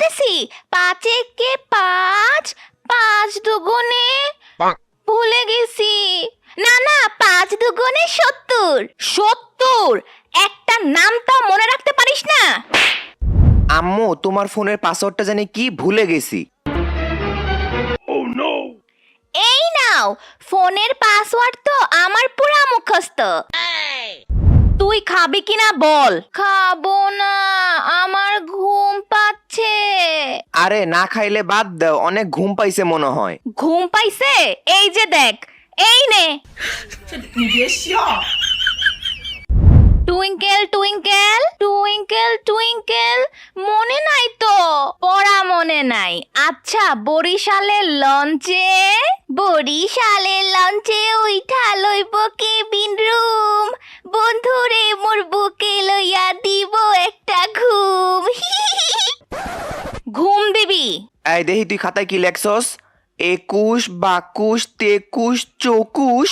বলতেছি 5 একে 5, 5 দুগুণে ভুলে গেছি। না না, 5 দুগুণে 70। 70? একটা নাম তো মনে রাখতে পারিস না? আম্মু তোমার ফোনের পাসওয়ার্ডটা জানি কি ভুলে গেছি। এই নাও, ফোনের পাসওয়ার্ড তো আমার পুরা মুখস্থ। তুই খাবি কিনা বল। খাবো না, আমার ঘুম পাচ্ছে। আরে না খাইলে বাদ দাও, অনেক ঘুম পাইছে মনে হয়। ঘুম পাইছে? এই যে দেখ, এই নে। টুইঙ্কেল টুইঙ্কেল টুইঙ্কেল টুইঙ্কেল, মনে নাই তো? পড়া মনে নাই। আচ্ছা, বরিশালের লঞ্চে উইঠা লইব কেবিন রুম। বন্ধুরে মোর বুকে লইয়া দিব একটা ঘুম। ঘুম দিবি? এই দেখি তুই খাতায় কি লেখছস? 21, 22, 23, 24।